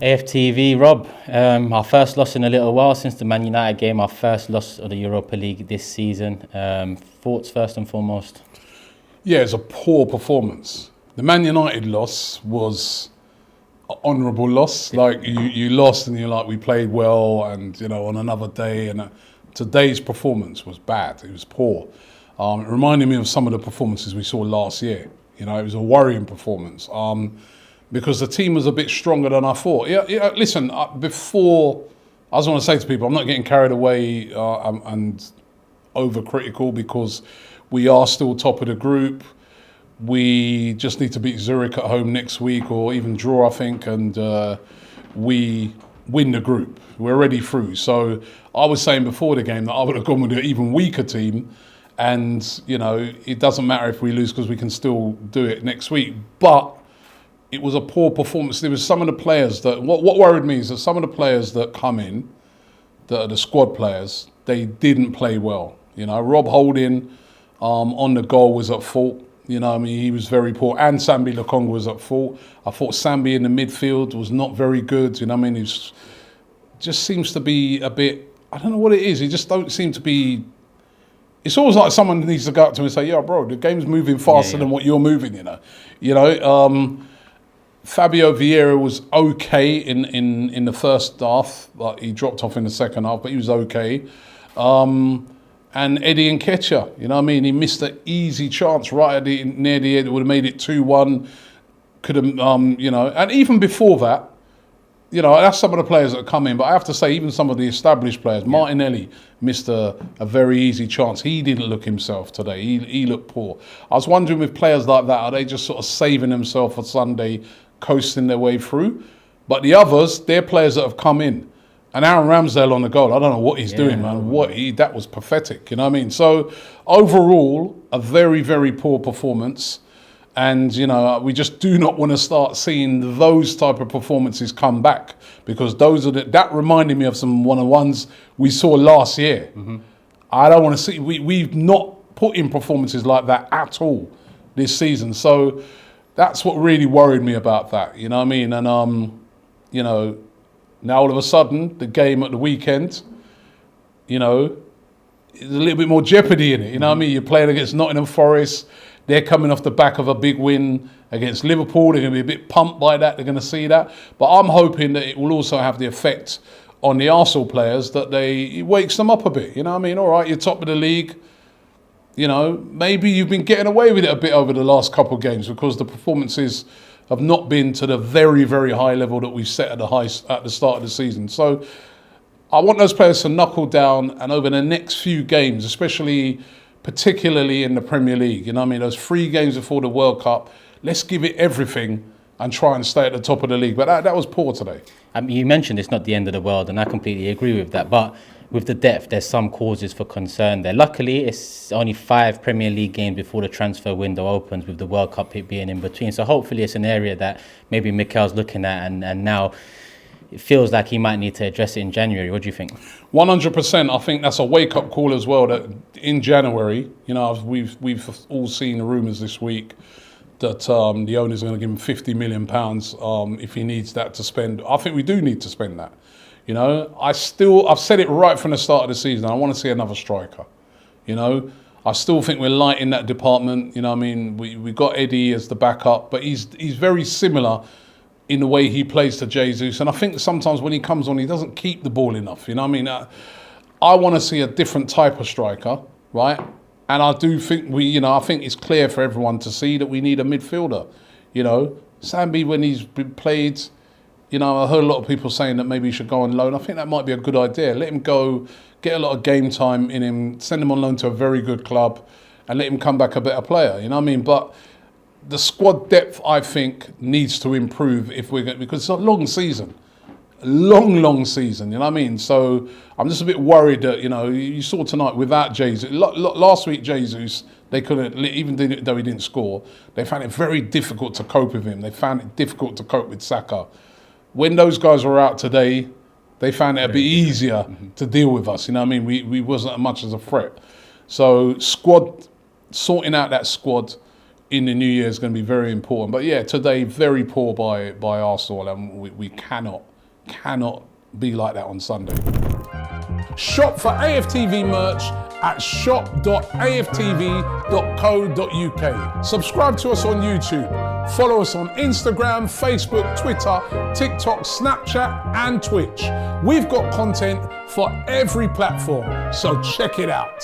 AFTV, Rob, our first loss in a little while since the Man United game, our first loss of the Europa League this season. Thoughts first and foremost? Yeah, it's a poor performance. The Man United loss was an honourable loss. Like, you lost and you're like, we played well and, on another day. And today's performance was bad. It was poor. It reminded me of some of the performances we saw last year. It was a worrying performance. Because the team was a bit stronger than I thought. Listen, before, I just want to say to people, I'm not getting carried away and overcritical, because we are still top of the group. We just need to beat Zurich at home next week, or even draw, I think, and we win the group. We're already through. So I was saying before the game that I would have gone with an even weaker team, and it doesn't matter if we lose because we can still do it next week. But it was a poor performance. There was some of the players that, what worried me is that some of the players that come in, that are the squad players, they didn't play well. Rob Holding on the goal was at fault. He was very poor. And Sambi Lokonga was at fault. I thought Sambi in the midfield was not very good. He just seems to be a bit, I don't know what it is. He just don't seem to be. It's always like someone needs to go up to him and say, "Yeah, bro, the game's moving faster than what you're moving." Fabio Vieira was okay in the first half, but he dropped off in the second half, but he was okay. And Eddie Nketiah, he missed an easy chance right near the end. It would have made it 2-1. Could have, and even before that, that's some of the players that come in. But I have to say, even some of the established players, Martinelli missed a very easy chance. He didn't look himself today. He looked poor. I was wondering, with players like that, are they just sort of saving themselves for Sunday, coasting their way through? But the others, they're players that have come in. And Aaron Ramsdale on the goal, I don't know what he's doing, man. That was pathetic, So overall, a very, very poor performance. And, we just do not want to start seeing those type of performances come back, because that reminded me of some one-on-ones we saw last year. Mm-hmm. I don't want to see, we've not put in performances like that at all this season. So that's what really worried me about that, And, now all of a sudden, the game at the weekend, there's a little bit more jeopardy in it, You're playing against Nottingham Forest. They're coming off the back of a big win against Liverpool. They're going to be a bit pumped by that. They're going to see that. But I'm hoping that it will also have the effect on the Arsenal players, that it wakes them up a bit. All right, you're top of the league. Maybe you've been getting away with it a bit over the last couple of games, because the performances have not been to the very, very high level that we set at the start of the season. So I want those players to knuckle down, and over the next few games, particularly in the Premier League, those 3 games before the World Cup, let's give it everything and try and stay at the top of the league. But that was poor today. You mentioned it's not the end of the world, and I completely agree with that. But with the depth, there's some causes for concern there. Luckily, it's only 5 Premier League games before the transfer window opens, with the World Cup being in between. So hopefully it's an area that maybe Mikel's looking at, and now it feels like he might need to address it in January. What do you think? 100%. I think that's a wake-up call as well, that in January, we've all seen the rumours this week that the owner's going to give him £50 million if he needs that to spend. I think we do need to spend that. I've said it right from the start of the season, I want to see another striker. I still think we're light in that department. We got Eddie as the backup, but he's very similar in the way he plays to Jesus. And I think sometimes when he comes on, he doesn't keep the ball enough. I want to see a different type of striker, right? And I do think I think it's clear for everyone to see that we need a midfielder. Sambi, when he's been played, I heard a lot of people saying that maybe he should go on loan. I think that might be a good idea. Let him go, get a lot of game time in him, send him on loan to a very good club, and let him come back a better player. But the squad depth, I think, needs to improve because it's a long season. Long season, So I'm just a bit worried that, you saw tonight without Jesus. Last week, Jesus, they couldn't, even though he didn't score, they found it very difficult to cope with him. They found it difficult to cope with Saka. When those guys were out today, they found it a bit easier to deal with us. We wasn't as much as a threat. So sorting out that squad, in the new year is going to be very important. But yeah, today very poor by Arsenal, and we cannot be like that on Sunday. Shop for AFTV merch at shop.aftv.co.uk. Subscribe to us on YouTube. Follow us on Instagram, Facebook, Twitter, TikTok, Snapchat, and Twitch. We've got content for every platform, so check it out.